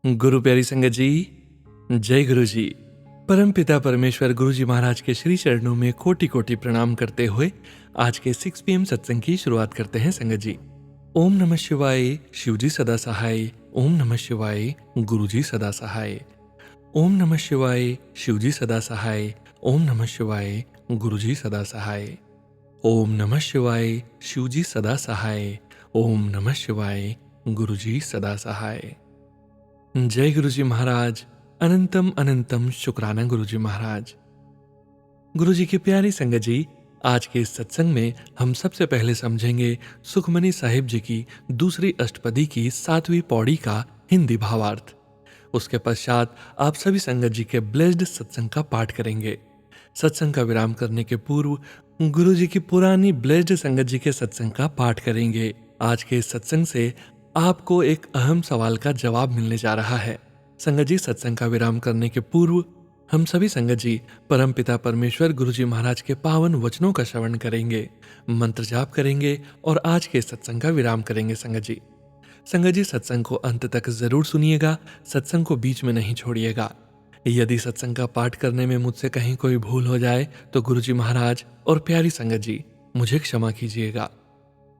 गुरु प्यारी संगत जी, जय गुरु जी। परम पिता परमेश्वर गुरु जी महाराज के श्री चरणों में कोटि कोटि प्रणाम करते हुए आज के 6 PM सत्संग की शुरुआत करते हैं संगत जी। ओम नमः शिवाय, शिव जी सदा सहाय। ओम नमः शिवाय, गुरु जी सदा सहाय। ओम नमः शिवाय, शिव जी सदा सहाय। ओम नमः शिवाय, गुरु जी सदा सहाय। ओम नमः शिवाय, शिव जी सदा सहाय। ओम नमः शिवाय, गुरु जी सदा सहाय। जय गुरु जी महाराज। अनंतम अनंतम शुक्राना गुरु जी महाराज। गुरु जी की प्यारी संगत जी, आज के इस सत्संग में हम सबसे पहले समझेंगे सुखमनी साहिब जी की दूसरी अष्टपदी की 7वीं पौड़ी का हिंदी भावार्थ। उसके पश्चात आप सभी संगत जी के ब्लेस्ड सत्संग का पाठ करेंगे। सत्संग का विराम करने के पूर्व गुरु जी की पुरानी ब्लेस्ड संगत जी के सत्संग का पाठ करेंगे। आज के इस सत्संग से आपको एक अहम सवाल का जवाब मिलने जा रहा है। संगत जी, सत्संग का विराम करने के पूर्व हम सभी संगत जी परम पिता परमेश्वर गुरु जी महाराज के पावन वचनों का श्रवण करेंगे, मंत्र जाप करेंगे और आज के सत्संग का विराम करेंगे। संगत जी सत्संग को अंत तक जरूर सुनिएगा, सत्संग को बीच में नहीं छोड़िएगा। यदि सत्संग का पाठ करने में मुझसे कहीं कोई भूल हो जाए तो गुरु जी महाराज और प्यारी संगत जी मुझे क्षमा कीजिएगा।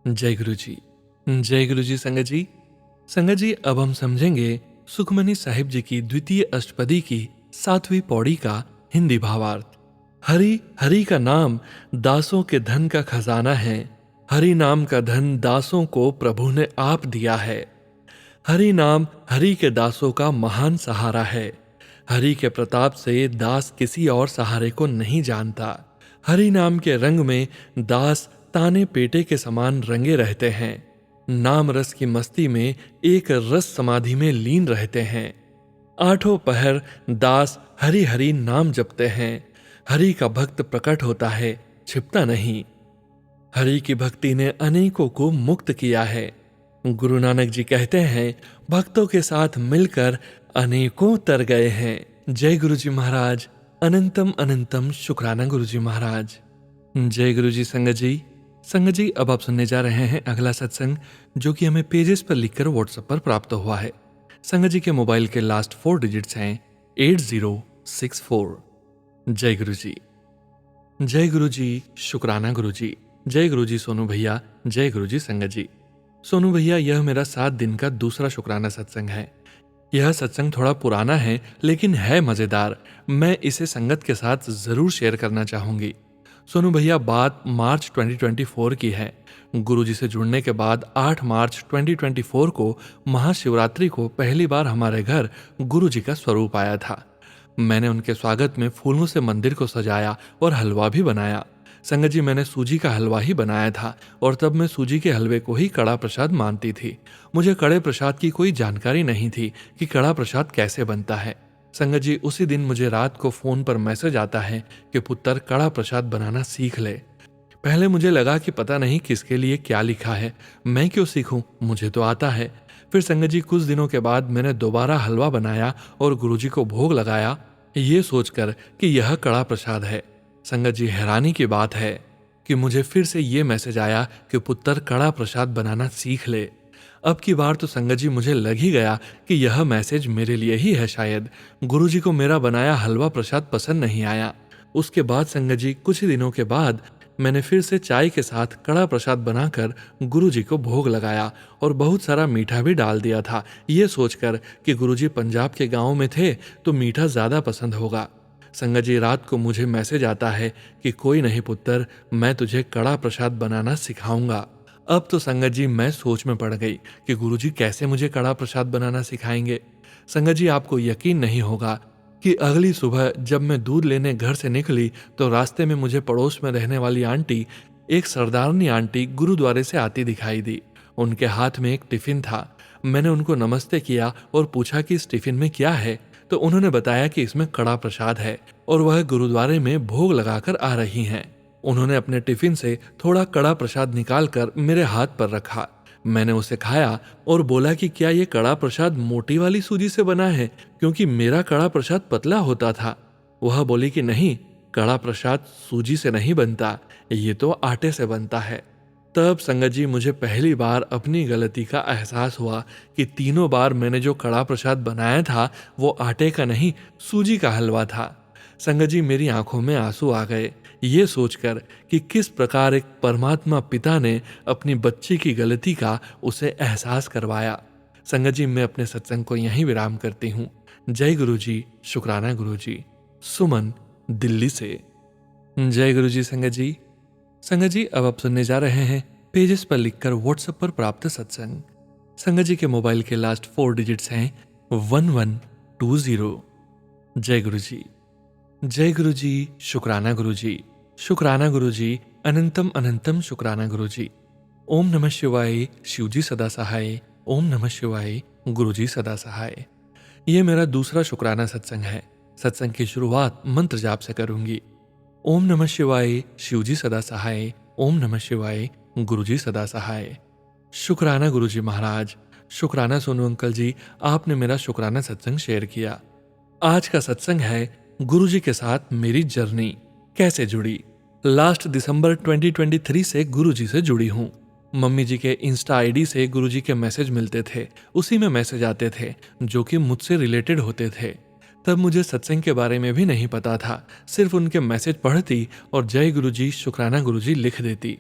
जय गुरु जी। जय गुरु जी। संगत जी, अब हम समझेंगे सुखमनी साहिब जी की द्वितीय अष्टपदी की 7वीं पौड़ी का हिंदी भावार्थ। हरि हरि का नाम दासों के धन का खजाना है। हरि नाम का धन दासों को प्रभु ने आप दिया है। हरि नाम हरि के दासों का महान सहारा है। हरि के प्रताप से दास किसी और सहारे को नहीं जानता। हरि नाम के रंग में दास ताने पेटे के समान रंगे रहते हैं। नाम रस की मस्ती में एक रस समाधि में लीन रहते हैं। आठों पहर दास हरि हरि नाम जपते हैं। हरि का भक्त प्रकट होता है, छिपता नहीं। हरि की भक्ति ने अनेकों को मुक्त किया है। गुरु नानक जी कहते हैं, भक्तों के साथ मिलकर अनेकों तर गए हैं। जय गुरु जी महाराज। अनंतम अनंतम शुक्राना गुरु जी महाराज। जय गुरु जी। संगत जी, अब आप सुनने जा रहे हैं अगला सत्संग, जो कि हमें पेजेस पर लिखकर व्हाट्सएप पर प्राप्त हुआ है। संगत जी के मोबाइल के लास्ट 4 डिजिट्स हैं 8064। जय गुरु जी। जय गुरु जी। शुक्राना गुरु जी। जय गुरु जी सोनू भैया। जय गुरु जी संगत जी। सोनू भैया, यह मेरा 7 दिन का दूसरा शुक्राना सत्संग है। यह सत्संग थोड़ा पुराना है लेकिन है मजेदार। मैं इसे संगत के साथ जरूर शेयर करना चाहूंगी। सोनू भैया, बात मार्च 2024 की है। गुरुजी से जुड़ने के बाद 8 मार्च 2024 को महाशिवरात्रि को पहली बार हमारे घर गुरुजी का स्वरूप आया था। मैंने उनके स्वागत में फूलों से मंदिर को सजाया और हलवा भी बनाया। संगत जी, मैंने सूजी का हलवा ही बनाया था और तब मैं सूजी के हलवे को ही कड़ा प्रसाद मानती थी। मुझे कड़े प्रसाद की कोई जानकारी नहीं थी कि कड़ा प्रसाद कैसे बनता है। संगत जी, उसी दिन मुझे रात को फोन पर मैसेज आता है कि पुत्र, कड़ा प्रसाद बनाना सीख ले। पहले मुझे लगा कि पता नहीं किसके लिए क्या लिखा है, मैं क्यों सीखूं, मुझे तो आता है। फिर संगत जी, कुछ दिनों के बाद मैंने दोबारा हलवा बनाया और गुरुजी को भोग लगाया, ये सोचकर कि यह कड़ा प्रसाद है। संगत जी, हैरानी की बात है कि मुझे फिर से ये मैसेज आया कि पुत्र, कड़ा प्रसाद बनाना सीख ले। अब की बार तो संगत जी मुझे लग ही गया कि यह मैसेज मेरे लिए ही है शायद। गुरुजी को मेरा बनाया हलवा प्रसाद पसंद नहीं आया। उसके बाद संगत जी, कुछ ही दिनों के बाद मैंने फिर से चाय के साथ कड़ा प्रसाद बनाकर गुरुजी को भोग लगाया और बहुत सारा मीठा भी डाल दिया था, ये सोचकर कि गुरुजी पंजाब के गाँव में थे तो मीठा ज्यादा पसंद होगा। संगत जी, रात को मुझे मैसेज आता है कि कोई नहीं पुत्र, मैं तुझे कड़ा प्रसाद बनाना सिखाऊंगा। अब तो संगत जी मैं सोच में पड़ गई कि गुरुजी कैसे मुझे कड़ा प्रसाद बनाना सिखाएंगे। संगत जी, आपको यकीन नहीं होगा कि अगली सुबह जब मैं दूध लेने घर से निकली तो रास्ते में मुझे पड़ोस में रहने वाली आंटी, एक सरदारनी आंटी, गुरुद्वारे से आती दिखाई दी। उनके हाथ में एक टिफिन था। मैंने उनको नमस्ते किया और पूछा कि इस टिफिन में क्या है, तो उन्होंने बताया कि इसमें कड़ा प्रसाद है और वह गुरुद्वारे में भोग लगाकर आ रही हैं। उन्होंने अपने टिफिन से थोड़ा कड़ा प्रसाद निकालकर मेरे हाथ पर रखा। मैंने उसे खाया और बोला कि क्या ये कड़ा प्रसाद मोटी वाली सूजी से बना है, क्योंकि मेरा कड़ा प्रसाद पतला होता था। वह बोली कि नहीं, कड़ा प्रसाद सूजी से नहीं बनता, ये तो आटे से बनता है। तब संगत जी मुझे पहली बार अपनी गलती का एहसास हुआ कि तीनों बार मैंने जो कड़ा प्रसाद बनाया था वो आटे का नहीं, सूजी का हलवा था। संगत जी मेरी आंखों में आंसू आ गए, ये सोचकर कि किस प्रकार एक परमात्मा पिता ने अपनी बच्ची की गलती का उसे एहसास करवाया। संगत जी मैं अपने सत्संग को यहीं विराम करती हूँ। जय गुरु जी, शुक्राना गुरु जी। सुमन, दिल्ली से। जय गुरु जी संगत जी। संगत जी अब आप सुनने जा रहे हैं पेजेस पर लिखकर व्हाट्सएप पर प्राप्त सत्संग। संगत जी के मोबाइल के लास्ट 4 डिजिट्स हैं 1120। जय गुरु जी। जय गुरु जी, शुक्राना गुरु जी। शुक्राना गुरु जी, अनंतम अनंतम शुक्राना गुरु जी। ओम नमः शिवाय, शिव जी सदा सहाय। ओम नमः शिवाय, गुरु जी सदा सहाय। ये मेरा दूसरा शुक्राना सत्संग है। सत्संग की शुरुआत मंत्र जाप से करूंगी। ओम नमः शिवाय, शिव जी सदा सहाय। ओम नमः शिवाय, गुरु जी सदा सहाय। शुक्राना गुरु जी महाराज। शुक्राना सोनू अंकल जी, आपने मेरा शुक्राना सत्संग शेयर किया। आज का सत्संग है गुरु जी के साथ मेरी जर्नी कैसे जुड़ी। लास्ट दिसंबर 2023 से गुरु जी से जुड़ी हूँ। मम्मी जी के इंस्टा आईडी से गुरु जी के मैसेज मिलते थे, उसी में मैसेज आते थे जो कि मुझसे रिलेटेड होते थे। तब मुझे सत्संग के बारे में भी नहीं पता था, सिर्फ उनके मैसेज पढ़ती और जय गुरु जी, शुक्राना गुरु जी लिख देती।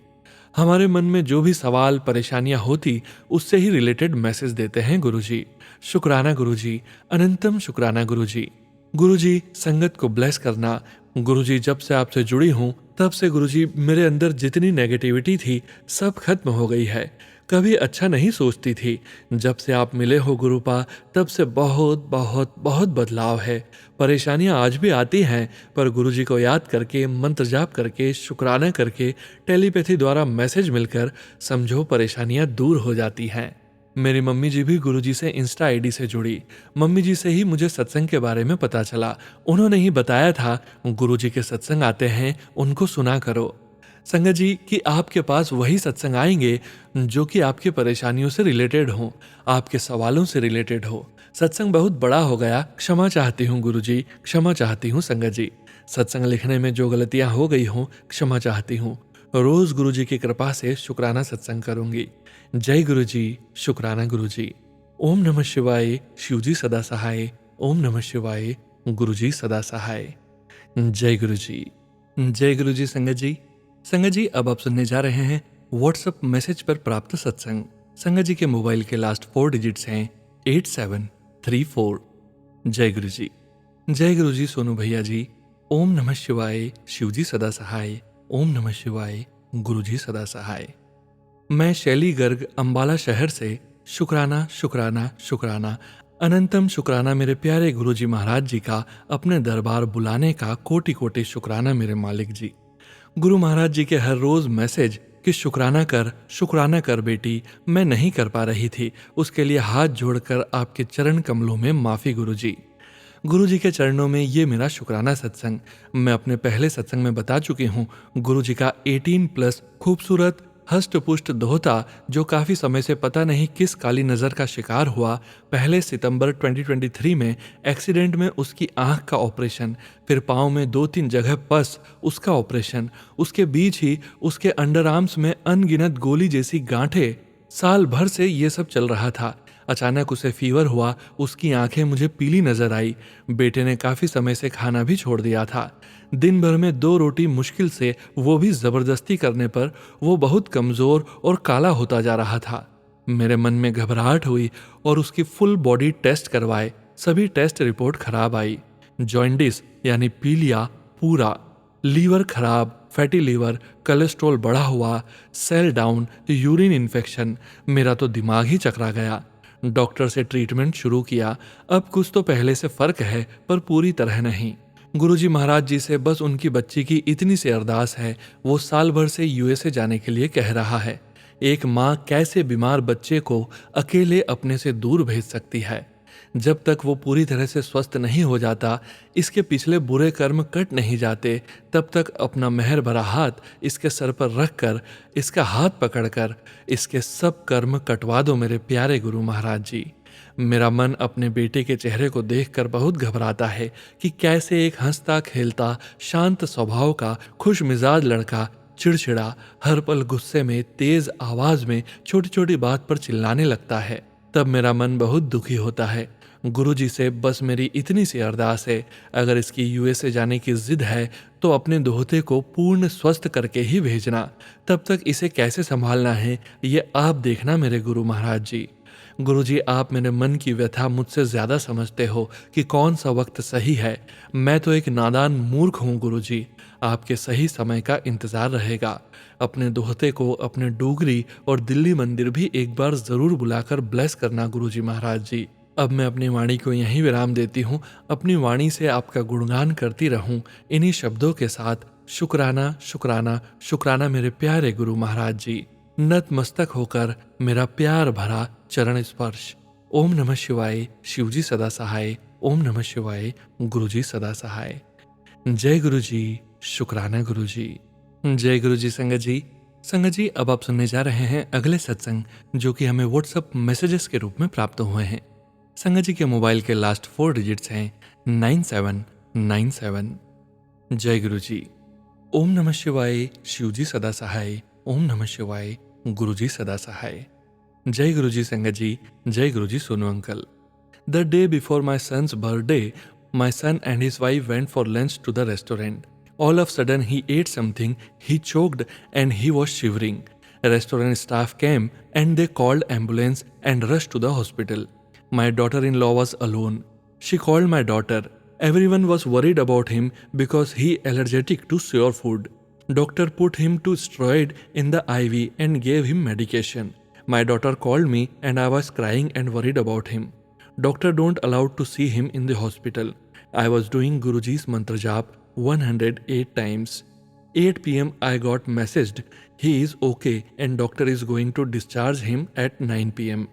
हमारे मन में जो भी सवाल परेशानियां होती उससे ही रिलेटेड मैसेज देते हैं गुरु जी। शुक्राना गुरु जी, अनंतम शुक्राना गुरु जी। गुरु जी संगत को ब्लेस करना। गुरु जी जब से आपसे जुड़ी हूँ तब से गुरु जी मेरे अंदर जितनी नेगेटिविटी थी सब खत्म हो गई है। कभी अच्छा नहीं सोचती थी, जब से आप मिले हो गुरुपा तब से बहुत बहुत बहुत बदलाव है। परेशानियां आज भी आती हैं, पर गुरुजी को याद करके, मंत्र जाप करके, शुक्राना करके, टेलीपैथी द्वारा मैसेज मिलकर समझो परेशानियां दूर हो जाती हैं। मेरी मम्मी जी भी गुरुजी से इंस्टा आईडी से जुड़ी। मम्मी जी से ही मुझे सत्संग के बारे में पता चला। उन्होंने ही बताया था गुरुजी के सत्संग आते हैं, उनको सुना करो। संगत जी कि आपके पास वही सत्संग आएंगे जो कि आपकी परेशानियों से रिलेटेड हो, आपके सवालों से रिलेटेड हो। सत्संग बहुत बड़ा हो गया, क्षमा चाहती हूँ गुरुजी, क्षमा चाहती हूँ संगत जी। सत्संग लिखने में जो गलतियां हो गई हों क्षमा चाहती हूँ। रोज गुरुजी की कृपा से शुक्राना सत्संग करूंगी। जय गुरु जी, शुक्राना गुरु जी। ओम नमः शिवाय, शिव जी सदा सहाय। ओम नमः शिवाय, गुरु जी सदा सहाय। जय गुरु जी। जय गुरु जी संगत जी। संगत जी अब आप सुनने जा रहे हैं व्हाट्सएप मैसेज पर प्राप्त सत्संग। संगत जी के मोबाइल के लास्ट 4 डिजिट्स हैं 8734। जय गुरु जी। जय गुरु जी सोनू भैया जी। ओम नमः शिवाय, शिव जी सदा सहाय। ओम नमः शिवाय, गुरु जी सदा सहाय। मैं शैली गर्ग अंबाला शहर से शुक्राना शुक्राना शुक्राना अनंतम शुक्राना मेरे प्यारे गुरु जी महाराज जी का अपने दरबार बुलाने का कोटि कोटि शुक्राना मेरे मालिक जी। गुरु महाराज जी के हर रोज मैसेज कि शुक्राना कर बेटी, मैं नहीं कर पा रही थी, उसके लिए हाथ जोड़कर आपके चरण कमलों में माफी गुरु जी। गुरु जी के चरणों में ये मेरा शुक्राना सत्संग। मैं अपने पहले सत्संग में बता चुकी हूँ गुरु जी का 18+ खूबसूरत हष्ट पुष्ट दोहता जो काफी समय से पता नहीं किस काली नजर का शिकार हुआ। पहले सितंबर 2023 में एक्सीडेंट में उसकी आंख का ऑपरेशन, फिर पांव में 2-3 जगह पस, उसका ऑपरेशन, उसके बीच ही उसके अंडर आर्म्स में अनगिनत गोली जैसी गांठें। साल भर से ये सब चल रहा था। अचानक उसे फीवर हुआ, उसकी आंखें मुझे पीली नजर आई। बेटे ने काफी समय से खाना भी छोड़ दिया था। दिन भर में 2 रोटी मुश्किल से, वो भी जबरदस्ती करने पर वो बहुत कमजोर और काला होता जा रहा था। मेरे मन में घबराहट हुई और उसकी फुल बॉडी टेस्ट करवाए। सभी टेस्ट रिपोर्ट खराब आई। जॉइंडिस यानी पीलिया पूरा, लीवर खराब, फैटी लीवर, कोलेस्ट्रॉल बढ़ा हुआ, सेल डाउन, यूरिन इन्फेक्शन। मेरा तो दिमाग ही चकरा गया। डॉक्टर से ट्रीटमेंट शुरू किया। अब कुछ तो पहले से फर्क है, पर पूरी तरह नहीं। गुरुजी महाराज जी से बस उनकी बच्ची की इतनी सी अरदास है, वो साल भर से यूएसए जाने के लिए कह रहा है। एक माँ कैसे बीमार बच्चे को अकेले अपने से दूर भेज सकती है? जब तक वो पूरी तरह से स्वस्थ नहीं हो जाता, इसके पिछले बुरे कर्म कट नहीं जाते, तब तक अपना मेहर भरा हाथ इसके सर पर रखकर, इसका हाथ पकड़कर इसके सब कर्म कटवा दो मेरे प्यारे गुरु महाराज जी। मेरा मन अपने बेटे के चेहरे को देखकर बहुत घबराता है कि कैसे एक हंसता खेलता शांत स्वभाव का खुश मिजाज लड़का चिड़चिड़ा, हर पल गुस्से में, तेज आवाज में छोटी छोटी बात पर चिल्लाने लगता है। तब मेरा मन बहुत दुखी होता है। गुरुजी से बस मेरी इतनी सी अरदास है, अगर इसकी यूएसए जाने की जिद है तो अपने दोहते को पूर्ण स्वस्थ करके ही भेजना। तब तक इसे कैसे संभालना है ये आप देखना मेरे गुरु महाराज जी। गुरुजी, आप मेरे मन की व्यथा मुझसे ज्यादा समझते हो कि कौन सा वक्त सही है। मैं तो एक नादान मूर्ख हूँ गुरुजी। आपके सही समय का इंतजार रहेगा। अपने दोहते को अपने डोगरी और दिल्ली मंदिर भी एक बार जरूर बुलाकर ब्लेस करना गुरुजी महाराज जी। अब मैं अपनी वाणी को यहीं विराम देती हूँ। अपनी वाणी से आपका गुणगान करती रहूं इन्हीं शब्दों के साथ। शुक्राना शुक्राना शुक्राना मेरे प्यारे गुरु महाराज जी। नतमस्तक होकर मेरा प्यार भरा चरण स्पर्श। ओम नमः शिवाय, शिवजी सदा सहाय। ओम नमः शिवाय, गुरुजी सदा सहाय। जय गुरुजी, शुक्राना गुरुजी। जय गुरुजी संगत जी। संगत जी, अब आप सुनने जा रहे हैं अगले सत्संग जो कि हमें व्हाट्सएप मैसेजेस के रूप में प्राप्त हुए हैं। संगत जी के मोबाइल के लास्ट 4 डिजिट्स हैं 9797। जय गुरुजी। ओम नमः शिवाय, शिवजी सदा सहाय। ओम नमः शिवाय, गुरुजी सदा सहाय। जय गुरुजी संगत जी। जय Guruji Sonu uncle. The day before my son's birthday, my son and his wife went for lunch to the restaurant. All of a sudden he ate something, he choked and he was shivering. Restaurant staff came and they called ambulance and rushed to the hospital. My daughter-in-law was alone. She called my daughter. Everyone was worried about him because he allergic to sour food. Doctor put him to steroid in the IV and gave him medication. My daughter called me and I was crying and worried about him. Doctor don't allowed to see him in the hospital. I was doing Guruji's mantra jap 108 times. 8 p.m. I got messaged he is okay and doctor is going to discharge him at 9 p.m.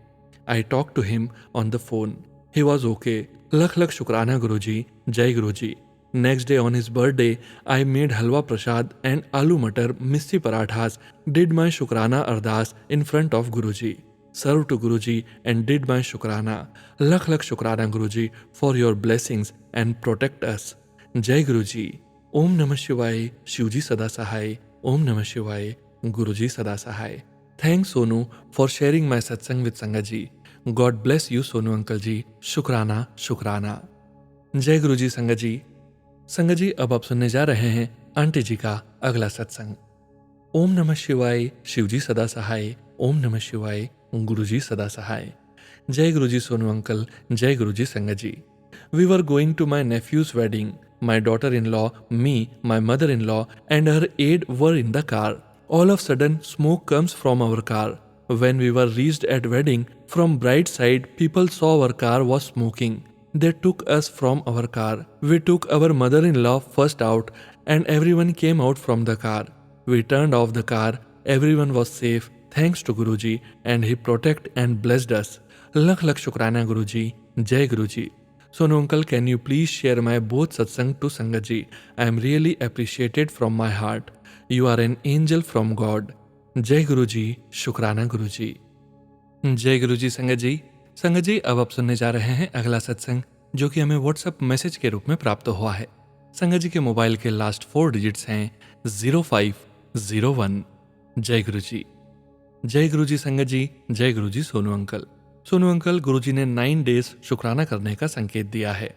I talked to him on the phone. He was okay. Lakh lakh shukrana Guruji. Jai Guruji. Next day on his birthday, I made halwa prasad and aloo matar missi parathas, did my shukrana ardas in front of Guruji. Served to Guruji and did my shukrana. Lakh lakh shukrana Guruji for your blessings and protect us. Jai Guruji. Om Namah Shivaya, Shivji Sada Sahai. Om Namah Shivaya, Guruji Sada Sahai. Thanks Sonu for sharing my satsang with Sangat ji. God bless you Sonu uncle ji. शुक्राना शुक्राना। जय गुरुजी संगत जी। संगत जी, अब आप सुनने जा रहे हैं आंटी जी का अगला सत्संग। ओम नमः शिवाय, शिवजी सदा सहाय। ओम नमः शिवाय, गुरुजी सदा सहाय। जय गुरुजी सोनू अंकल। जय गुरुजी संगत जी। We were going to my nephew's wedding. My daughter-in-law, me, my mother-in-law and her aide were in the car. All of a sudden, smoke comes from our car. When we were reached at wedding, from bride side, people saw our car was smoking. They took us from our car. We took our mother-in-law first out and everyone came out from the car. We turned off the car. Everyone was safe. Thanks to Guruji and he protect and blessed us. Lakh lakh shukrana Guruji. Jai Guruji. Sonu uncle, can you please share my both satsang to Sangat ji? I am really appreciated from my heart. You are an angel from God. जय गुरुजी, शुक्राना गुरुजी। जय गुरुजी संगत जी। संगत जी, अब आप सुनने जा रहे हैं अगला सत्संग जो कि हमें व्हाट्सएप मैसेज के रूप में प्राप्त हुआ है। संगत जी के मोबाइल के लास्ट 4 डिजिट्स हैं 0501। जय गुरुजी। जय गुरुजी संगत जी। जय गुरुजी सोनू अंकल। सोनू अंकल, गुरुजी ने 9 डेज शुक्राना करने का संकेत दिया है।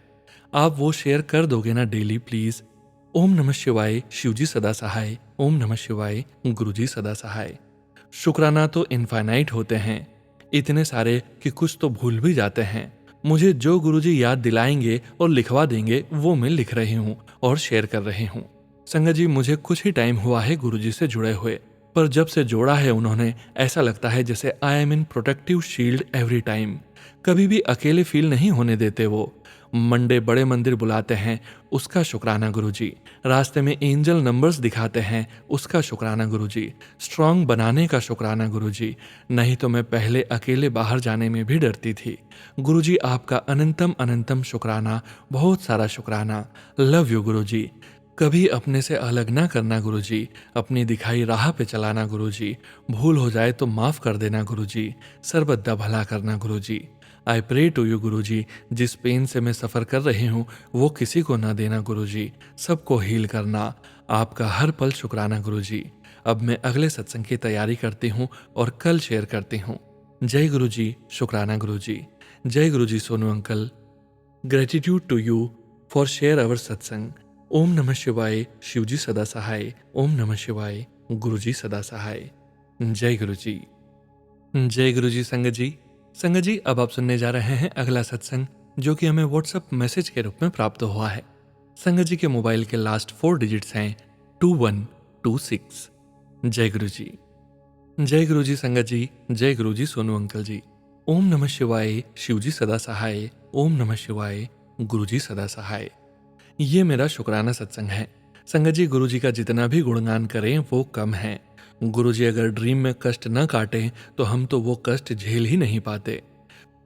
आप वो शेयर कर दोगे ना डेली प्लीज। ओम नमः शिवाय, शिवजी सदा सहाय। ओम नमः शिवाय, गुरुजी सदा सहाय। शुक्राना तो इनफाइनाइट होते हैं, इतने सारे कि कुछ तो भूल भी जाते हैं। मुझे जो गुरुजी याद दिलाएंगे और लिखवा देंगे वो मैं लिख रही हूँ और शेयर कर रही हूँ। संगत जी, मुझे कुछ ही टाइम हुआ है गुरुजी से जुड़े हुए, पर जब से जोड़ा है उन्होंने, ऐसा लगता है जैसे I am in protective shield every time. कभी भी अकेले फील नहीं होने देते वो। मंडे बड़े मंदिर बुलाते हैं, उसका शुक्राना गुरुजी। रास्ते में एंजल नंबर्स दिखाते हैं, उसका शुक्राना गुरुजी। स्ट्रांग बनाने का शुक्राना गुरुजी। नहीं तो मैं पहले अकेले बाहर जाने में भी डरती थी। गुरुजी, आपका अनंतम अनंतम शुक्राना, बहुत सारा शुक्राना। लव यू गुरुजी। कभी अपने से अलग ना करना गुरुजी। अपनी दिखाई राह पे चलाना गुरुजी। भूल हो जाए तो माफ कर देना गुरुजी। सर्वदा भला करना गुरुजी। आई प्रे टू यू गुरुजी, जिस पेन से मैं सफ़र कर रही हूँ वो किसी को ना देना गुरुजी। सबको हील करना। आपका हर पल शुक्राना गुरुजी। अब मैं अगले सत्संग की तैयारी करती हूँ और कल शेयर करती हूँ। जय गुरु जी, शुक्राना गुरु जी। जय Guru ji Sonu uncle. Gratitude to you for share our satsang. ओम नमः शिवाय, शिवजी सदा सहाय। ओम नमः शिवाय, गुरुजी सदा सहाय। जय गुरु जी। जय गुरु जी संगत जी। संगत जी, अब आप सुनने जा रहे हैं अगला सत्संग, जो कि हमें व्हाट्सएप मैसेज के रूप में प्राप्त हुआ है। संगत जी के मोबाइल के लास्ट 4 डिजिट्स हैं 2126। जय गुरु जी। जय गुरु जी संगत जी। जय गुरु जी सोनू अंकल जी। ओम नमः शिवाय, शिवजी सदा सहाय। ओम नमः शिवाय, गुरुजी सदा सहाय। ये मेरा शुक्राना सत्संग है। संगत जी, गुरुजी का जितना भी गुणगान करें वो कम है। गुरुजी अगर ड्रीम में कष्ट न काटें तो हम तो वो कष्ट झेल ही नहीं पाते।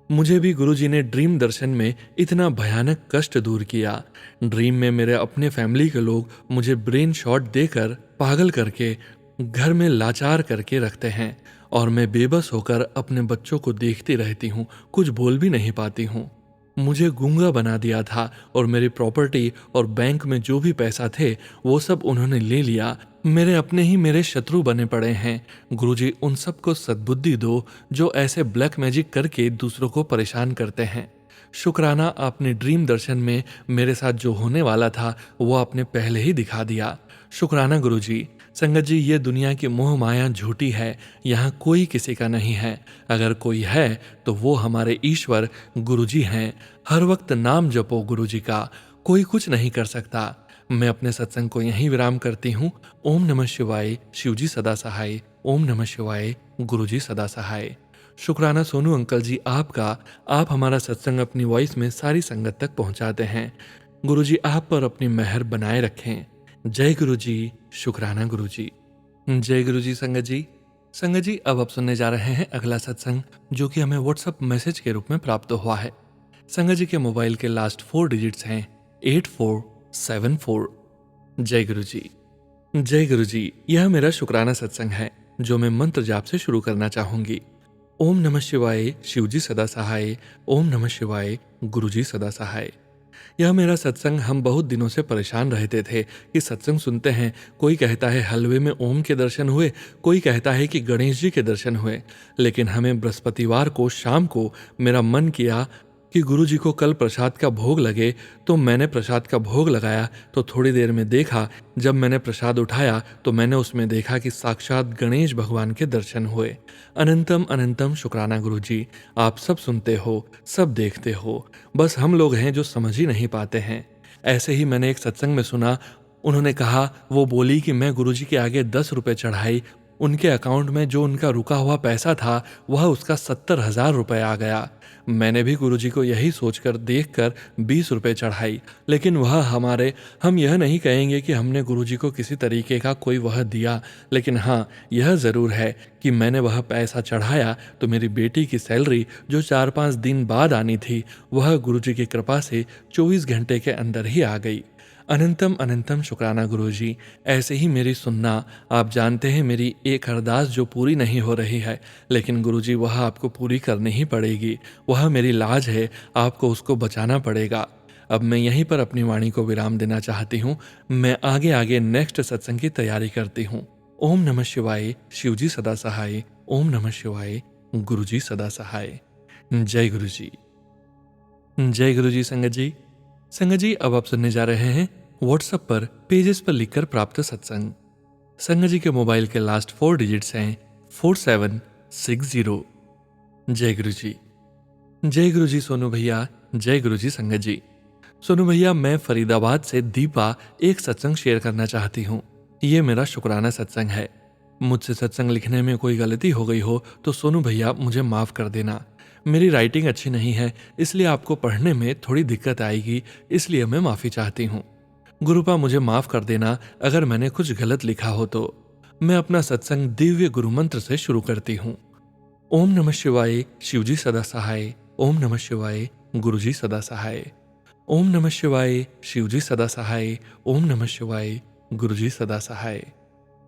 मुझे भी गुरुजी ने ड्रीम दर्शन में इतना भयानक कष्ट दूर किया। ड्रीम में मेरे अपने फैमिली के लोग मुझे ब्रेन शॉट देकर पागल करके घर में लाचार करके रखते हैं और मैं बेबस होकर अपने बच्चों को देखती रहती हूँ, कुछ बोल भी नहीं पाती हूँ। मुझे गूंगा बना दिया था और मेरी प्रॉपर्टी और बैंक में जो भी पैसा थे वो सब उन्होंने ले लिया। मेरे अपने ही मेरे शत्रु बने पड़े हैं। गुरुजी, उन सबको सद्बुद्धि दो जो ऐसे ब्लैक मैजिक करके दूसरों को परेशान करते हैं। शुक्राना, आपने ड्रीम दर्शन में मेरे साथ जो होने वाला था वो आपने पहले ही दिखा दिया। शुक्राना गुरुजी। संगत जी, ये दुनिया की मोह माया झूठी है, यहाँ कोई किसी का नहीं है। अगर कोई है तो वो हमारे ईश्वर गुरुजी हैं। हर वक्त नाम जपो गुरुजी का, कोई कुछ नहीं कर सकता। मैं अपने सत्संग को यहीं विराम करती हूँ। ओम नमः शिवाय, शिवजी सदा सहाय। ओम नमः शिवाय, गुरुजी सदा सहाय। शुक्राना सोनू अंकल जी आपका। आप हमारा सत्संग अपनी वॉइस में सारी संगत तक पहुंचाते हैं। गुरुजी आप पर अपनी मेहर बनाए रखें। जय गुरु जी, शुक्राना गुरु जी। जय गुरु जी संगत जी। संगत जी, अब आप सुनने जा रहे हैं अगला सत्संग, जो कि हमें व्हाट्सएप मैसेज के रूप में प्राप्त हुआ है। संगत जी के मोबाइल के लास्ट 4 डिजिट्स हैं 8474। जय गुरु जी। जय गुरु जी। यह मेरा शुक्राना सत्संग है, जो मैं मंत्र जाप से शुरू करना चाहूंगी। ओम नमः शिवाय, शिवजी सदा सहाय। ओम नमः शिवाय, गुरुजी सदा सहाय। यह मेरा सत्संग हम बहुत दिनों से परेशान रहते थे कि सत्संग सुनते हैं, कोई कहता है हलवे में ओम के दर्शन हुए, कोई कहता है कि गणेश जी के दर्शन हुए। लेकिन हमें बृहस्पतिवार को शाम को मेरा मन किया कि गुरु जी को कल प्रसाद का भोग लगे, तो मैंने प्रसाद का भोग लगाया। तो थोड़ी देर में देखा, जब मैंने प्रसाद उठाया तो मैंने उसमें देखा कि साक्षात गणेश भगवान के दर्शन हुए। अनंतम अनंतम शुक्राना गुरु जी। आप सब सुनते हो, सब देखते हो, बस हम लोग हैं जो समझ ही नहीं पाते हैं। ऐसे ही मैंने एक सत्संग में सुना, उन्होंने कहा, वो बोली कि मैं गुरुजी के आगे 10 रुपए चढ़ाई, उनके अकाउंट में जो उनका रुका हुआ पैसा था वह उसका 70,000 रुपए आ गया। मैंने भी गुरुजी को यही सोचकर देखकर 20 रुपए चढ़ाई, लेकिन हम यह नहीं कहेंगे कि हमने गुरुजी को किसी तरीके का कोई वह दिया, लेकिन हाँ, यह ज़रूर है कि मैंने वह पैसा चढ़ाया तो मेरी बेटी की सैलरी जो 4-5 दिन बाद आनी थी वह गुरुजी की कृपा से 24 घंटे के अंदर ही आ गई। अनंतम अनंतम शुक्राना गुरुजी। ऐसे ही मेरी सुनना। आप जानते हैं मेरी एक अरदास जो पूरी नहीं हो रही है, लेकिन गुरुजी वह आपको पूरी करनी ही पड़ेगी। वह मेरी लाज है, आपको उसको बचाना पड़ेगा। अब मैं यहीं पर अपनी वाणी को विराम देना चाहती हूँ। मैं आगे आगे नेक्स्ट सत्संग की तैयारी करती हूँ। ओम नमः शिवाय, शिवजी सदा सहाय। ओम नमः शिवाय, गुरुजी सदा सहाय। जय गुरु जी। जय गुरु जी संगत जी। संगत जी, अब आप सुनने जा रहे हैं व्हाट्सएप पर पेजेस पर लिखकर प्राप्त सत्संग। संगत जी के मोबाइल के लास्ट 4 डिजिट्स हैं 4760। जय गुरु जी। जय गुरु जी सोनू भैया। जय गुरु जी संगत जी। सोनू भैया, मैं फरीदाबाद से दीपा एक सत्संग शेयर करना चाहती हूँ। ये मेरा शुक्राना सत्संग है। मुझसे सत्संग लिखने में कोई गलती हो गई हो तो सोनू भैया मुझे माफ़ कर देना। मेरी राइटिंग अच्छी नहीं है, इसलिए आपको पढ़ने में थोड़ी दिक्कत आएगी, इसलिए मैं माफ़ी चाहती हूँ। गुरुपा, मुझे माफ़ कर देना अगर मैंने कुछ गलत लिखा हो तो। मैं अपना सत्संग दिव्य गुरु मंत्र से शुरू करती हूँ। ओम नमः शिवाय, शिवजी सदा सहाय। ओम नमः शिवाय, गुरुजी सदा सहाय। ओम नमः शिवाय, शिवजी सदा सहाय। ओम नमः शिवाय, गुरुजी सदा सहाय।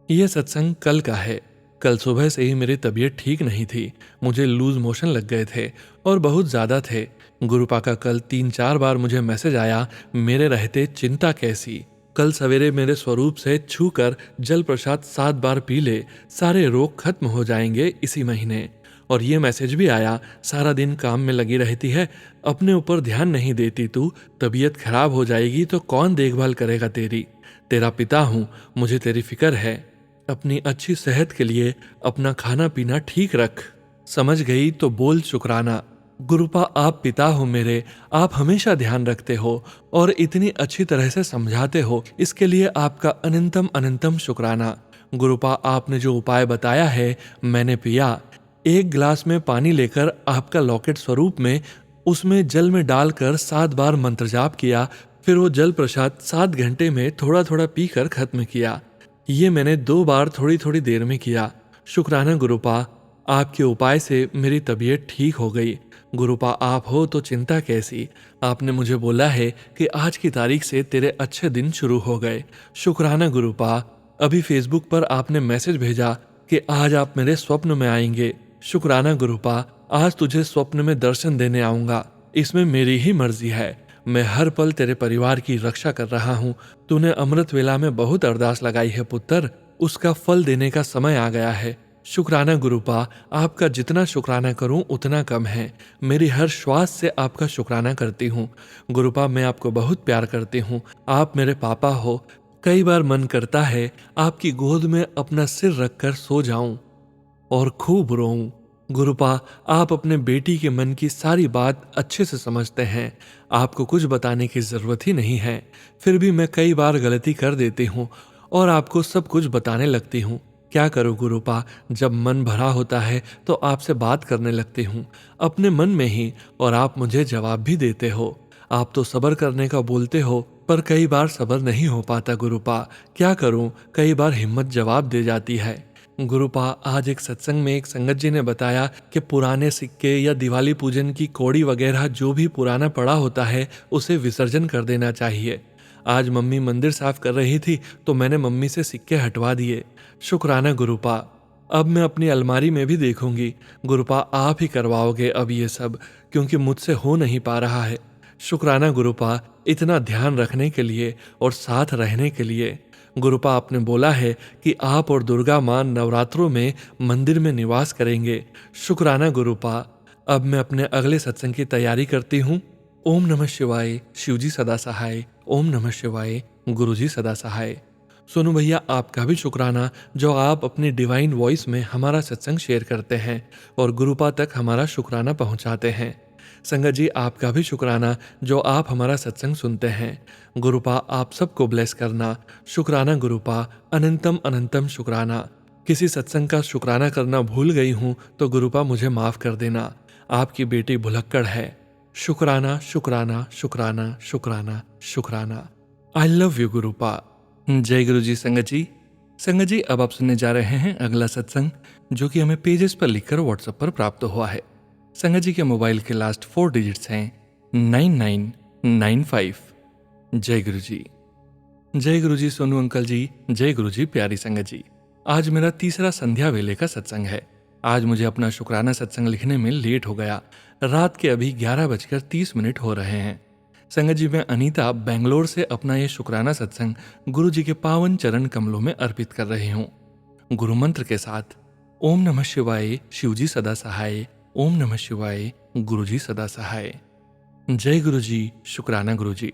यह सत्संग कल का है। कल सुबह से ही मेरी तबीयत ठीक नहीं थी, मुझे लूज मोशन लग गए थे और बहुत ज़्यादा थे। गुरुपा का कल 3-4 बार मुझे मैसेज आया, मेरे रहते चिंता कैसी। कल सवेरे मेरे स्वरूप से छूकर जल प्रसाद 7 बार पी ले, सारे रोग खत्म हो जाएंगे इसी महीने। और ये मैसेज भी आया, सारा दिन काम में लगी रहती है, अपने ऊपर ध्यान नहीं देती तू, तबीयत खराब हो जाएगी तो कौन देखभाल करेगा तेरी। तेरा पिता हूँ, मुझे तेरी फिक्र है। अपनी अच्छी सेहत के लिए अपना खाना पीना ठीक रख। समझ गई तो बोल शुक्राना। गुरुपा, आप पिता हो मेरे, आप हमेशा ध्यान रखते हो और इतनी अच्छी तरह से समझाते हो, इसके लिए आपका अनंतम अनंतम शुक्राना। गुरुपा, आपने जो उपाय बताया है मैंने पिया। एक गिलास में पानी लेकर आपका लॉकेट स्वरूप में उसमें जल में डालकर 7 बार मंत्र जाप किया, फिर वो जल प्रसाद 7 घंटे में थोड़ा थोड़ा पीकर खत्म किया। ये मैंने 2 बार थोड़ी थोड़ी देर में किया। शुक्राना गुरुपा, आपके उपाय से मेरी तबीयत ठीक हो गई। गुरुपा, आप हो तो चिंता कैसी। आपने मुझे बोला है कि आज की तारीख से तेरे अच्छे दिन शुरू हो गए। शुक्राना गुरुपा। अभी फेसबुक पर आपने मैसेज भेजा कि आज आप मेरे स्वप्न में आएंगे। शुक्राना गुरुपा, आज तुझे स्वप्न में दर्शन देने आऊंगा, इसमें मेरी ही मर्जी है। मैं हर पल तेरे परिवार की रक्षा कर रहा हूँ। तूने अमृत वेला में बहुत अरदास लगाई है पुत्र, उसका फल देने का समय आ गया है। शुक्राना गुरुपा, आपका जितना शुक्राना करूं उतना कम है। मेरी हर श्वास से आपका शुक्राना करती हूँ। गुरुपा, मैं आपको बहुत प्यार करती हूँ, आप मेरे पापा हो। कई बार मन करता है आपकी गोद में अपना सिर रखकर सो जाऊं और खूब रोऊं। गुरुपा, आप अपने बेटी के मन की सारी बात अच्छे से समझते हैं, आपको कुछ बताने की जरूरत ही नहीं है। फिर भी मैं कई बार गलती कर देती हूँ और आपको सब कुछ बताने लगती हूँ। क्या करूँ गुरुपा, जब मन भरा होता है तो आपसे बात करने लगती हूँ अपने मन में ही, और आप मुझे जवाब भी देते हो। आप तो सब्र करने का बोलते हो, पर कई बार सब्र नहीं हो पाता गुरुपा। क्या करूँ, कई बार हिम्मत जवाब दे जाती है। गुरुपा, आज एक सत्संग में एक संगत जी ने बताया कि पुराने सिक्के या दिवाली पूजन की कौड़ी वगैरह जो भी पुराना पड़ा होता है उसे विसर्जन कर देना चाहिए। आज मम्मी मंदिर साफ कर रही थी तो मैंने मम्मी से सिक्के हटवा दिए। शुक्राना गुरुपा, अब मैं अपनी अलमारी में भी देखूंगी। गुरुपा, आप ही करवाओगे अब ये सब, क्योंकि मुझसे हो नहीं पा रहा है। शुक्राना गुरुपा, इतना ध्यान रखने के लिए और साथ रहने के लिए। गुरुपा, आपने बोला है कि आप और दुर्गा मां नवरात्रों में मंदिर में निवास करेंगे। शुक्राना गुरुपा, अब मैं अपने अगले सत्संग की तैयारी करती हूँ। ओम नमः शिवाय, शिवजी सदा सहाय। ओम नमः शिवाय, गुरुजी सदा सहाय। सोनू भैया, आपका भी शुक्राना जो आप अपनी डिवाइन वॉइस में हमारा सत्संग शेयर करते हैं और गुरुपा तक हमारा शुक्राना पहुंचाते हैं। संगत जी, आपका भी शुक्राना जो आप हमारा सत्संग सुनते हैं। गुरुपा, आप सबको ब्लेस करना। शुक्राना गुरुपा, अनंतम अनंतम शुक्राना। किसी सत्संग का शुक्राना करना भूल गई हूं तो गुरुपा मुझे माफ कर देना, आपकी बेटी भुलक्कड़ है। शुक्राना शुक्राना शुक्राना शुक्राना शुक्राना। I love you गुरुपा। जय गुरु जी। संगत जी, अब आप सुनने जा रहे हैं अगला सत्संग, जो कि हमें पेजेस पर लिखकर व्हाट्सएप पर प्राप्त हुआ है। संगत जी के मोबाइल के लास्ट 4 डिजिट्स हैं 9995। जय गुरु जी। जय गुरु जी सोनू अंकल जी। जय गुरु जी प्यारी संगत जी। आज मेरा तीसरा संध्या वेले का सत्संग है। आज मुझे अपना शुक्राना सत्संग लिखने में लेट हो गया। रात के अभी 11:30 हो रहे हैं। संगत जी, मैं अनीता बेंगलोर से अपना ये शुक्राना सत्संग गुरु जी के पावन चरण कमलों में अर्पित कर रही हूँ। गुरु मंत्र के साथ ओम नमः शिवाय, शिवजी सदा सहाय। ओम नमः शिवाय, गुरुजी सदा सहाय। जय गुरु जी। शुक्राना गुरु जी।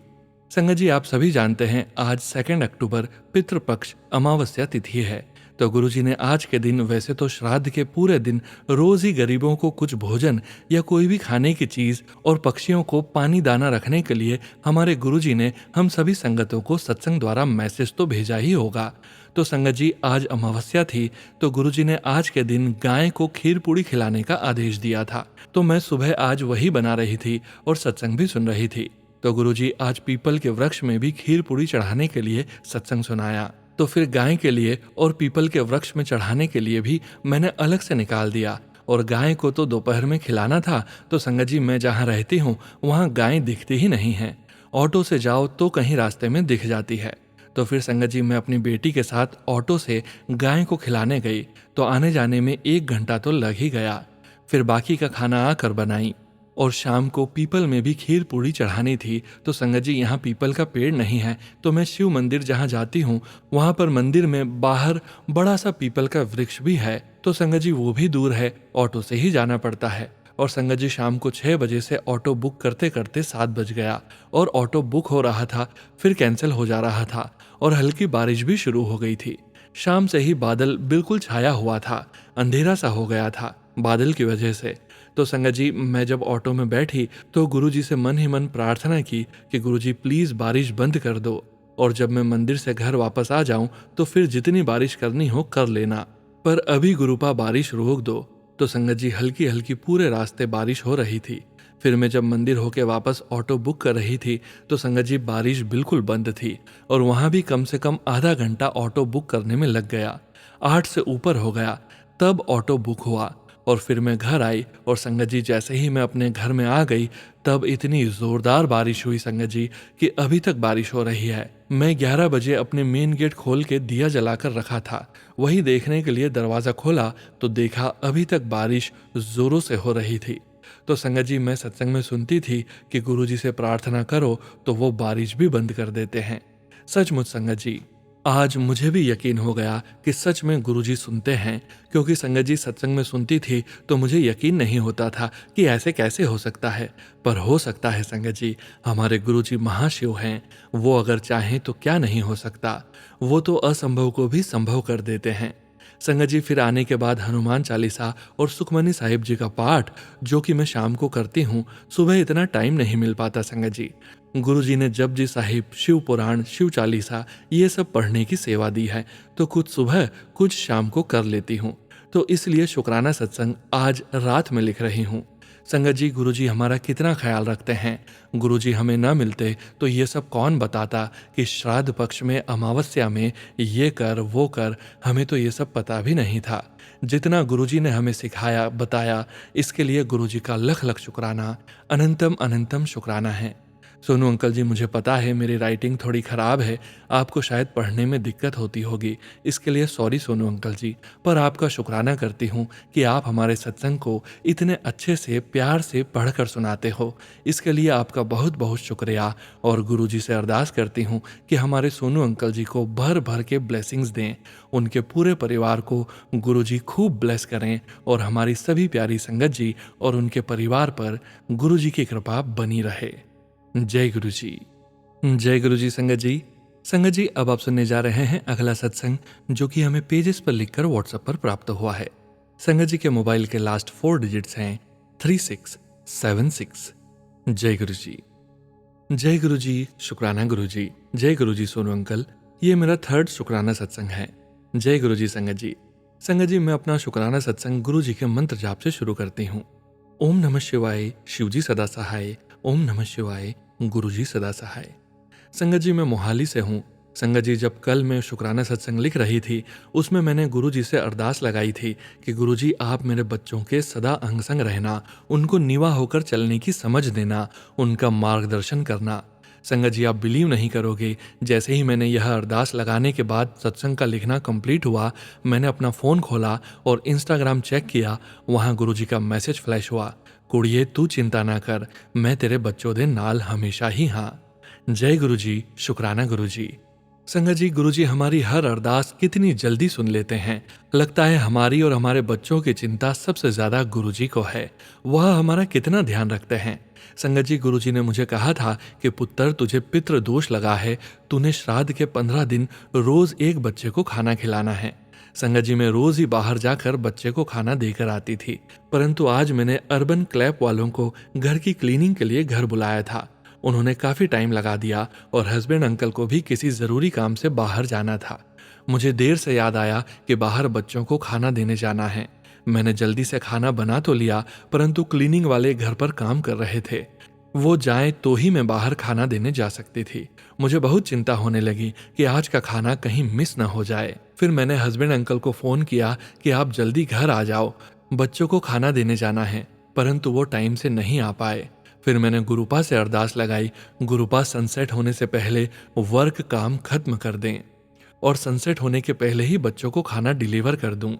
संगत जी, आप सभी जानते हैं आज 2 अक्टूबर पितृपक्ष अमावस्या तिथि है, तो गुरुजी ने आज के दिन वैसे तो श्राद्ध के पूरे दिन रोज ही गरीबों को कुछ भोजन या कोई भी खाने की चीज और पक्षियों को पानी दाना रखने के लिए हमारे गुरुजी ने हम सभी संगतों को सत्संग द्वारा मैसेज तो भेजा ही होगा। तो संगत जी, आज अमावस्या थी तो गुरुजी ने आज के दिन गाय को खीर पूड़ी खिलाने का आदेश दिया था, तो मैं सुबह आज वही बना रही थी और सत्संग भी सुन रही थी। तो गुरुजी आज पीपल के वृक्ष में भी खीर पूड़ी चढ़ाने के लिए सत्संग सुनाया, तो फिर गाय के लिए और पीपल के वृक्ष में चढ़ाने के लिए भी मैंने अलग से निकाल दिया। और गाय को तो दोपहर में खिलाना था, तो संगत जी मैं जहाँ रहती हूँ वहाँ गाय दिखती ही नहीं है। ऑटो से जाओ तो कहीं रास्ते में दिख जाती है। तो फिर संगत जी मैं अपनी बेटी के साथ ऑटो से गाय को खिलाने गई, तो आने जाने में 1 घंटा तो लग ही गया। फिर बाकी का खाना आकर बनाई। और शाम को पीपल में भी खीर पूड़ी चढ़ानी थी। तो संगत जी यहाँ पीपल का पेड़ नहीं है, तो मैं शिव मंदिर जहाँ जाती हूँ वहाँ पर मंदिर में बाहर बड़ा सा पीपल का वृक्ष भी है, तो संगत जी वो भी दूर है, ऑटो से ही जाना पड़ता है। और संगत जी शाम को 6 बजे से ऑटो बुक करते करते 7 बज गया, और ऑटो बुक हो रहा था, फिर कैंसिल हो जा रहा था, और हल्की बारिश भी शुरू हो गई थी। शाम से ही बादल बिल्कुल छाया हुआ था, अंधेरा सा हो गया था बादल की वजह से। तो संगत जी मैं जब ऑटो में बैठी तो गुरुजी से मन ही मन प्रार्थना की कि गुरुजी प्लीज बारिश बंद कर दो, और जब मैं मंदिर से घर वापस आ जाऊं तो फिर जितनी बारिश करनी हो कर लेना, पर अभी गुरुपा बारिश रोक दो। तो संगत जी हल्की हल्की पूरे रास्ते बारिश हो रही थी। फिर मैं जब मंदिर होके वापस ऑटो बुक कर रही थी तो संगत जी बारिश बिल्कुल बंद थी, और वहां भी कम से कम आधा घंटा ऑटो बुक करने में लग गया। 8 से ऊपर हो गया तब ऑटो बुक हुआ। और फिर मैं घर आई, और संगत जी जैसे ही मैं अपने घर में आ गई तब इतनी जोरदार बारिश हुई संगत जी कि अभी तक बारिश हो रही है। मैं 11 बजे अपने मेन गेट खोल के दिया जलाकर रखा था, वही देखने के लिए दरवाजा खोला तो देखा अभी तक बारिश जोरों से हो रही थी। तो संगत जी मैं सत्संग में सुनती थी कि गुरुजी से प्रार्थना करो तो वो बारिश भी बंद कर देते हैं। सचमुच संगत जी आज मुझे भी यकीन हो गया कि सच में गुरुजी सुनते हैं, क्योंकि संगत जी सत्संग में सुनती थी तो मुझे यकीन नहीं होता था कि ऐसे कैसे हो सकता है, पर हो सकता है संगत जी। हमारे गुरुजी महाशिव हैं, वो अगर चाहें तो क्या नहीं हो सकता, वो तो असंभव को भी संभव कर देते हैं। संगत जी फिर आने के बाद हनुमान चालीसा और सुखमनी साहिब जी का पाठ, जो कि मैं शाम को करती हूँ, सुबह इतना टाइम नहीं मिल पाता संगत जी। गुरुजी ने जपजी साहिब, शिव पुराण, शिव चालीसा ये सब पढ़ने की सेवा दी है, तो कुछ सुबह कुछ शाम को कर लेती हूँ, तो इसलिए शुक्राना सत्संग आज रात में लिख रही हूँ। संगत जी गुरुजी हमारा कितना ख्याल रखते हैं। गुरुजी हमें न मिलते तो ये सब कौन बताता कि श्राद्ध पक्ष में अमावस्या में ये कर वो कर, हमें तो ये सब पता भी नहीं था। जितना गुरुजी ने हमें सिखाया बताया, इसके लिए गुरुजी का लख लख शुक्राना, अनंतम अनंतम शुक्राना है। सोनू अंकल जी मुझे पता है मेरी राइटिंग थोड़ी ख़राब है, आपको शायद पढ़ने में दिक्कत होती होगी, इसके लिए सॉरी सोनू अंकल जी, पर आपका शुक्राना करती हूँ कि आप हमारे सत्संग को इतने अच्छे से प्यार से पढ़कर सुनाते हो। इसके लिए आपका बहुत बहुत शुक्रिया, और गुरुजी से अरदास करती हूँ कि हमारे सोनू अंकल जी को भर भर के ब्लेसिंग्स दें, उनके पूरे परिवार को गुरुजी खूब ब्लेस करें, और हमारी सभी प्यारी संगत जी और उनके परिवार पर गुरुजी की कृपा बनी रहे। जय गुरु जी। जय गुरु जी संगत जी। संगत जी अब आप सुनने जा रहे हैं अगला सत्संग, जो कि हमें पेजेस पर लिखकर व्हाट्सएप पर प्राप्त हुआ है। संगत जी के मोबाइल के लास्ट 4 डिजिट्स हैं 3676। जय गुरु जी। जय गुरु जी। शुक्राना गुरु जी। जय गुरु जी सोनू अंकल, ये मेरा 3rd शुक्राना सत्संग है। जय गुरु जी संगत जी। संगत जी मैं अपना शुक्राना सत्संग गुरु जी के मंत्र जाप से शुरू करती हूँ। ओम नमः शिवाय, शिवजी सदा सहाय। ओम नमः शिवाय, गुरुजी सदा सहाय। संगत जी मैं मोहाली से हूँ। संगत जी जब कल मैं शुक्राना सत्संग लिख रही थी, उसमें मैंने गुरुजी से अरदास लगाई थी कि गुरुजी आप मेरे बच्चों के सदा अंग संग रहना, उनको निवा होकर चलने की समझ देना, उनका मार्गदर्शन करना। संगत जी आप बिलीव नहीं करोगे, जैसे ही मैंने यह अरदास लगाने के बाद सत्संग का लिखना कंप्लीट हुआ, मैंने अपना फ़ोन खोला और इंस्टाग्राम चेक किया, वहाँ गुरुजी का मैसेज फ्लैश हुआ, कुड़िए तू चिंता ना कर, मैं तेरे बच्चों दे नाल हमेशा ही हाँ। जय गुरु जी। शुक्राना गुरु जी। संगत जी गुरुजी हमारी हर अरदास कितनी जल्दी सुन लेते हैं। लगता है हमारी और हमारे बच्चों की चिंता सबसे ज्यादा गुरुजी को है, वह हमारा कितना ध्यान रखते हैं। संगत जी गुरुजी ने मुझे कहा था कि पुत्र तुझे पितृ दोष लगा है, तूने श्राद्ध के 15 दिन रोज एक बच्चे को खाना खिलाना है। संगत जी मैं रोज ही बाहर जाकर बच्चे को खाना देकर आती थी, परंतु आज मैंने अर्बन क्लैप वालों को घर की क्लीनिंग के लिए घर बुलाया था। उन्होंने काफी टाइम लगा दिया और हस्बैंड अंकल को भी किसी जरूरी काम से बाहर जाना था। मुझे देर से याद आया कि बाहर बच्चों को खाना देने जाना है। मैंने जल्दी से खाना बना तो लिया, परंतु क्लीनिंग वाले घर पर काम कर रहे थे, वो जाएं तो ही मैं बाहर खाना देने जा सकती थी। मुझे बहुत चिंता होने लगी कि आज का खाना कहीं मिस न हो जाए। फिर मैंने हस्बैंड अंकल को फोन किया कि आप जल्दी घर आ जाओ, बच्चों को खाना देने जाना है, परंतु वो टाइम से नहीं आ पाए। फिर मैंने गुरुपा से अरदास लगाई, गुरुपा सनसेट होने से पहले वर्क काम खत्म कर दें और सनसेट होने के पहले ही बच्चों को खाना डिलीवर कर दूं।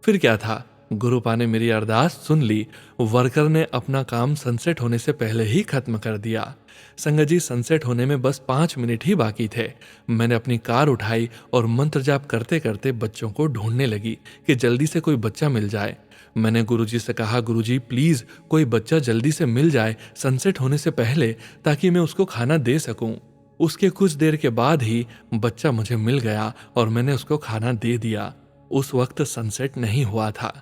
फिर क्या था, गुरुपा ने मेरी अरदास सुन ली। वर्कर ने अपना काम सनसेट होने से पहले ही खत्म कर दिया। संगत जी, सनसेट होने में बस 5 मिनट ही बाकी थे। मैंने अपनी कार उठाई और मंत्र जाप करते करते बच्चों को ढूंढने लगी कि जल्दी से कोई बच्चा मिल जाए। मैंने गुरुजी से कहा, गुरुजी प्लीज कोई बच्चा जल्दी से मिल जाए सनसेट होने से पहले, ताकि मैं उसको खाना दे सकूं। उसके कुछ देर के बाद ही बच्चा मुझे मिल गया और मैंने उसको खाना दे दिया। उस वक्त सनसेट नहीं हुआ था।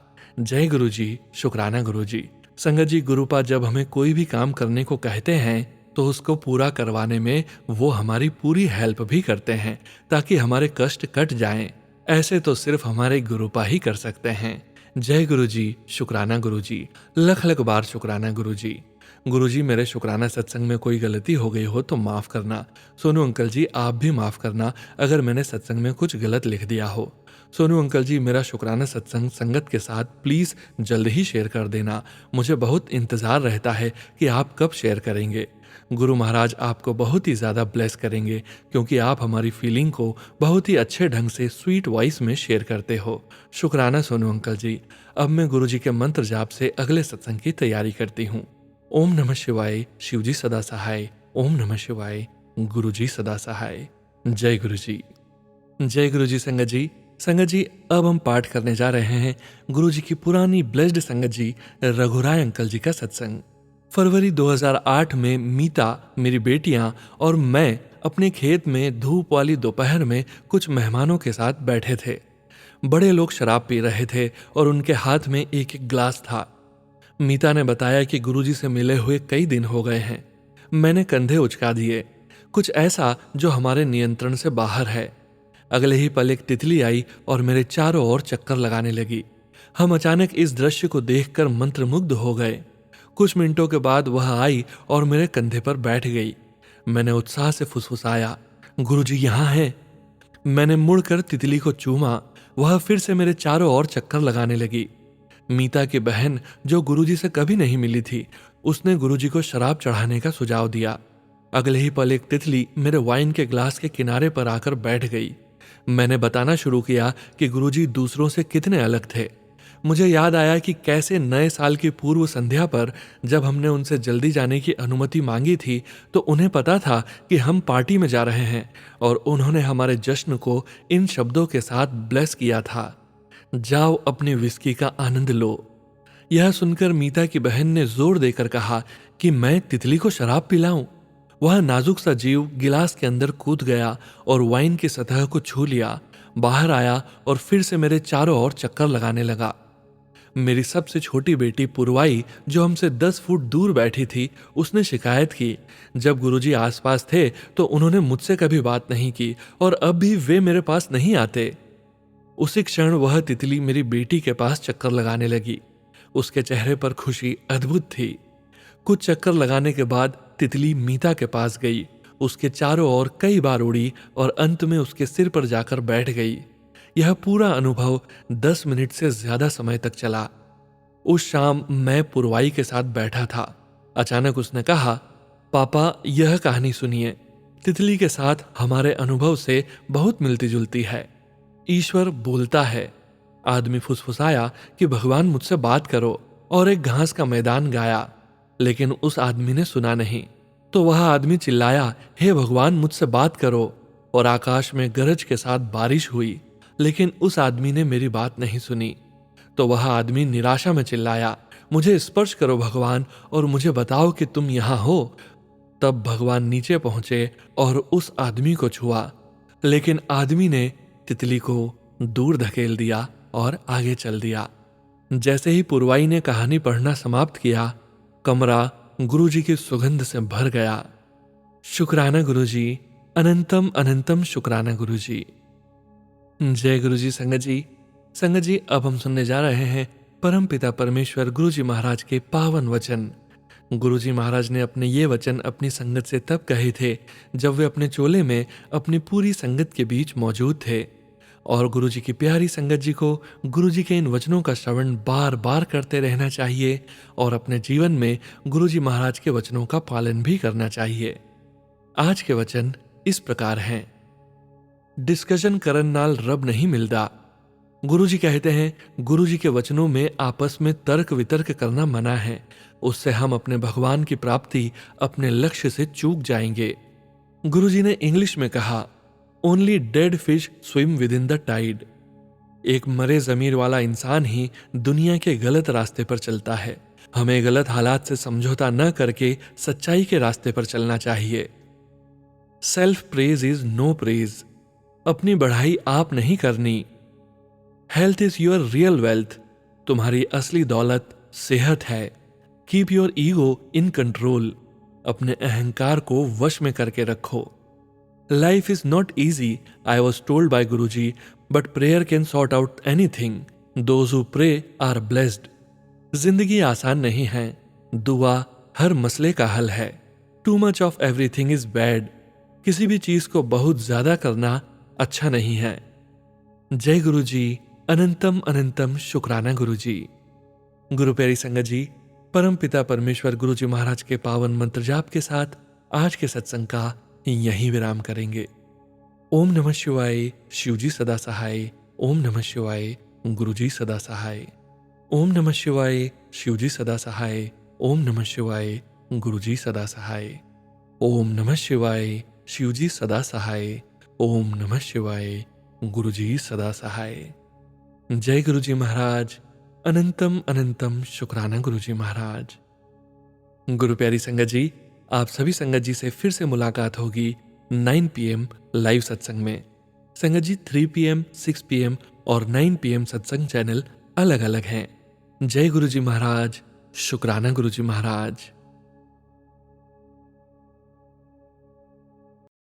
जय गुरुजी, शुक्राना गुरुजी। संगत जी, गुरुपा जब हमें कोई भी काम करने को कहते हैं तो उसको पूरा करवाने में वो हमारी पूरी हेल्प भी करते हैं, ताकि हमारे कष्ट कट जाएं। ऐसे तो सिर्फ हमारे गुरुपा ही कर सकते हैं। जय गुरुजी, शुक्राना गुरुजी। लख लख बार शुक्राना गुरुजी। गुरुजी, मेरे शुक्राना सत्संग में कोई गलती हो गई हो तो माफ करना। सोनू अंकल जी, आप भी माफ करना अगर मैंने सत्संग में कुछ गलत लिख दिया हो। सोनू अंकल जी, मेरा शुक्राना सत्संग संगत के साथ प्लीज जल्द ही शेयर कर देना। मुझे बहुत इंतजार रहता है कि आप कब शेयर करेंगे। गुरु महाराज आपको बहुत ही ज्यादा ब्लेस करेंगे, क्योंकि आप हमारी फीलिंग को बहुत ही अच्छे ढंग से स्वीट वॉइस में शेयर करते हो। शुक्राना सोनू अंकल जी। अब मैं गुरुजी के मंत्र जाप से अगले सत्संग की तैयारी करती हूँ। ओम नमः शिवाय, शिवजी सदा सहाय। ओम नमः शिवाय, गुरुजी सदा सहाय। जय गुरुजी। जय गुरुजी। संगत जी, संगत जी, अब हम पाठ करने जा रहे हैं गुरुजी की पुरानी ब्लेस्ड संगत जी रघुराय अंकल जी का सत्संग। फरवरी 2008 में मीता, मेरी बेटियां और मैं अपने खेत में धूप वाली दोपहर में कुछ मेहमानों के साथ बैठे थे। बड़े लोग शराब पी रहे थे और उनके हाथ में एक एक ग्लास था। मीता ने बताया कि गुरुजी से मिले हुए कई दिन हो गए हैं। मैंने कंधे उचका दिए, कुछ ऐसा जो हमारे नियंत्रण से बाहर है। अगले ही पल एक तितली आई और मेरे चारों ओर चक्कर लगाने लगी। हम अचानक इस दृश्य को देखकर मंत्रमुग्ध हो गए। कुछ मिनटों के बाद वह आई और मेरे कंधे पर बैठ गई। मैंने उत्साह से फुसफुसाया, गुरुजी यहाँ हैं। मैंने मुड़कर तितली को चूमा। वह फिर से मेरे चारों ओर चक्कर लगाने लगी। मीता की बहन, जो गुरुजी से कभी नहीं मिली थी, उसने गुरुजी को शराब चढ़ाने का सुझाव दिया। अगले ही पल एक तितली मेरे वाइन के ग्लास के किनारे पर आकर बैठ गई। मैंने बताना शुरू किया कि गुरुजी दूसरों से कितने अलग थे। मुझे याद आया कि कैसे नए साल की पूर्व संध्या पर जब हमने उनसे जल्दी जाने की अनुमति मांगी थी तो उन्हें पता था कि हम पार्टी में जा रहे हैं, और उन्होंने हमारे जश्न को इन शब्दों के साथ ब्लेस किया था, जाओ अपनी विस्की का आनंद लो। यह सुनकर मीता की बहन ने जोर देकर कहा कि मैं तितली को शराब पिलाऊं। वह नाजुक सा जीव गिलास के अंदर कूद गया और वाइन की सतह को छू लिया, बाहर आया और फिर से मेरे चारों ओर चक्कर लगाने लगा। मेरी सबसे छोटी बेटी पुरवाई, जो हमसे 10 फुट दूर बैठी थी, उसने शिकायत की, जब गुरुजी आसपास थे तो उन्होंने मुझसे कभी बात नहीं की और अब भी वे मेरे पास नहीं आते। उसी क्षण वह तितली मेरी बेटी के पास चक्कर लगाने लगी। उसके चेहरे पर खुशी अद्भुत थी। कुछ चक्कर लगाने के बाद तितली मीता के पास गई, उसके चारों ओर कई बार उड़ी और अंत में उसके सिर पर जाकर बैठ गई। यह पूरा अनुभव 10 मिनट से ज्यादा समय तक चला। उस शाम मैं पुरवाई के साथ बैठा था। अचानक उसने कहा, पापा यह कहानी सुनिए, तितली के साथ हमारे अनुभव से बहुत मिलती जुलती है। ईश्वर बोलता है। आदमी फुसफुसाया कि भगवान मुझसे बात करो, और एक घास का मैदान गाया, लेकिन उस आदमी ने सुना नहीं। तो वह आदमी चिल्लाया, हे भगवान मुझसे बात करो, और आकाश में गरज के साथ बारिश हुई, लेकिन उस आदमी ने मेरी बात नहीं सुनी। तो वह आदमी निराशा में चिल्लाया, मुझे स्पर्श करो भगवान और मुझे बताओ कि तुम यहां हो। तब भगवान नीचे पहुंचे और उस आदमी को छुआ, लेकिन आदमी ने तितली को दूर धकेल दिया और आगे चल दिया। जैसे ही पुरवाई ने कहानी पढ़ना समाप्त किया, कमरा गुरुजी की सुगंध से भर गया। शुक्राना गुरुजी, अनंतम अनंतम शुक्राना गुरुजी। जय गुरुजी। संगत जी, संगत जी, अब हम सुनने जा रहे हैं परम पिता परमेश्वर गुरुजी महाराज के पावन वचन। गुरुजी महाराज ने अपने ये वचन अपनी संगत से तब कहे थे जब वे अपने चोले में अपनी पूरी संगत के बीच मौजूद थे, और गुरुजी की प्यारी संगत जी को गुरुजी के इन वचनों का श्रवण बार बार करते रहना चाहिए और अपने जीवन में गुरुजी महाराज के वचनों का पालन भी करना चाहिए। आज के वचन इस प्रकार हैं। डिस्कशन करन नाल रब नहीं मिलदा, गुरुजी कहते हैं, गुरुजी के वचनों में आपस में तर्क वितर्क करना मना है, उससे हम अपने भगवान की प्राप्ति, अपने लक्ष्य से चूक जाएंगे। गुरुजी ने इंग्लिश में कहा, only dead fish swim with in the tide. एक मरे जमीर वाला इंसान ही दुनिया के गलत रास्ते पर चलता है। हमें गलत हालात से समझौता न करके सच्चाई के रास्ते पर चलना चाहिए। Self praise is no praise. अपनी बढ़ाई आप नहीं करनी। Health is your real wealth. तुम्हारी असली दौलत सेहत है। Keep your ego in control. अपने अहंकार को वश में करके रखो। Life is not easy, I was told by Guruji, but prayer can sort out anything. Those who pray are blessed. जिंदगी आसान नहीं है, दुआ हर मसले का हल है। Too much of everything is bad. किसी भी चीज को बहुत ज्यादा करना अच्छा नहीं है। जय गुरु जी, अनंतम अनंतम शुक्राना गुरु जी। गुरु प्यारी संगत जी, परम पिता परमेश्वर गुरु जी महाराज के पावन मंत्र जाप के साथ आज के सत्संग का यहीं विराम करेंगे। ओम नमः शिवाय। शिव जी सदा सहाय। ओम नमः शिवाय। गुरु जी सदा सहाय। ओम नमः शिवाय। शिव जी सदा सहाय। ओम नमः शिवाय। गुरु जी सदा सहाय। ओम नमः शिवाय। शिव जी सदा सहाय। ओम नमः शिवाय। गुरु जी सदा सहाय। जय गुरु जी महाराज। अनंतम अनंतम शुक्राना गुरु जी महाराज। गुरु प्यारी संगत जी, आप सभी संगत जी से फिर से मुलाकात होगी 9 PM लाइव सत्संग में। संगत जी 3 PM, 6 PM और 9 PM सत्संग चैनल अलग अलग हैं। जय गुरु जी महाराज। शुक्राना गुरु जी महाराज।